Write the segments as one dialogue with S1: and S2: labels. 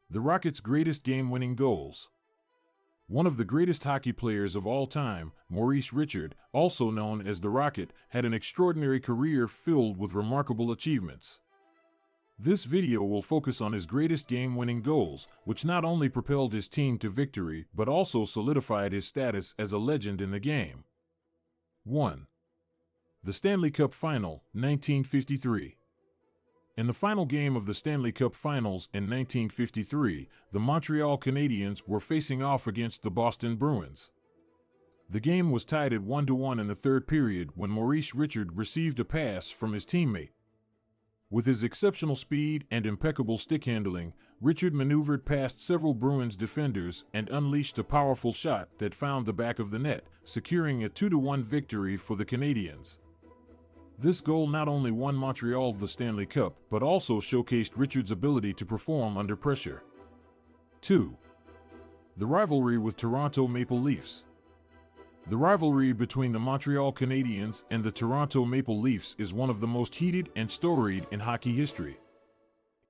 S1: The Rockets' greatest game-winning goals. One of the greatest hockey players of all time, Maurice Richard, also known as the Rocket, had an extraordinary career filled with remarkable achievements. This video will focus on his greatest game-winning goals, which not only propelled his team to victory but also solidified his status as a legend in the game. 1. The Stanley Cup Final, 1953. In the final game of the Stanley Cup Finals in 1953, the Montreal Canadiens were facing off against the Boston Bruins. The game was tied at 1-1 in the third period when Maurice Richard received a pass from his teammate. With his exceptional speed and impeccable stick handling, Richard maneuvered past several Bruins defenders and unleashed a powerful shot that found the back of the net, securing a 2-1 victory for the Canadiens. This goal not only won Montreal the Stanley Cup, but also showcased Richard's ability to perform under pressure. 2. The rivalry with Toronto Maple Leafs. The rivalry between the Montreal Canadiens and the Toronto Maple Leafs is one of the most heated and storied in hockey history.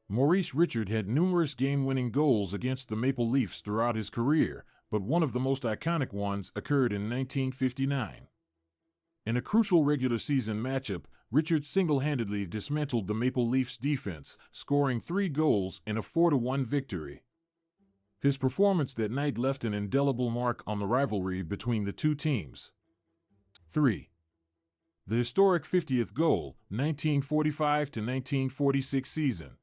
S1: Maurice Richard had numerous game-winning goals against the Maple Leafs throughout his career, but one of the most iconic ones occurred in 1959. In a crucial regular season matchup, Richard single-handedly dismantled the Maple Leafs defense, scoring 3 goals in a 4-1 victory. His performance that night left an indelible mark on the rivalry between the two teams. 3. The historic 50th goal, 1945-1946 season.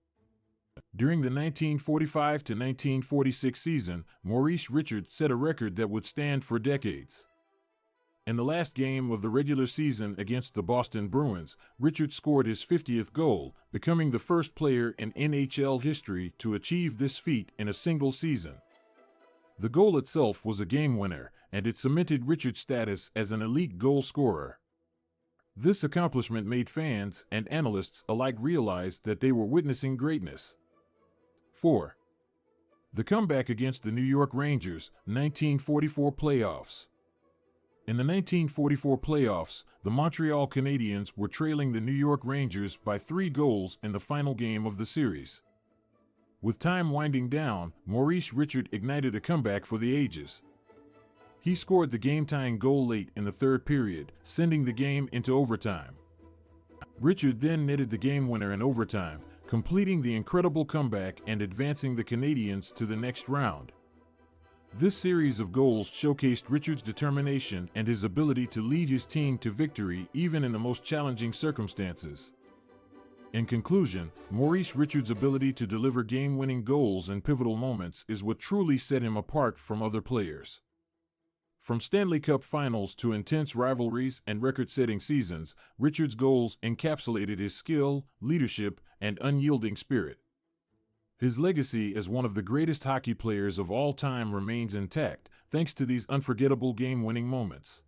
S1: During the 1945-1946 season, Maurice Richard set a record that would stand for decades. In the last game of the regular season against the Boston Bruins, Richard scored his 50th goal, becoming the first player in NHL history to achieve this feat in a single season. The goal itself was a game winner, and it cemented Richard's status as an elite goal scorer. This accomplishment made fans and analysts alike realize that they were witnessing greatness. 4. The comeback against the New York Rangers, 1944 playoffs. In the 1944 playoffs, the Montreal Canadiens were trailing the New York Rangers by 3 goals in the final game of the series. With time winding down, Maurice Richard ignited a comeback for the ages. He scored the game-tying goal late in the third period, sending the game into overtime. Richard then netted the game winner in overtime, completing the incredible comeback and advancing the Canadiens to the next round. This series of goals showcased Richard's determination and his ability to lead his team to victory even in the most challenging circumstances. In conclusion, Maurice Richard's ability to deliver game-winning goals in pivotal moments is what truly set him apart from other players. From Stanley Cup finals to intense rivalries and record-setting seasons, Richard's goals encapsulated his skill, leadership, and unyielding spirit. His legacy as one of the greatest hockey players of all time remains intact, thanks to these unforgettable game-winning moments.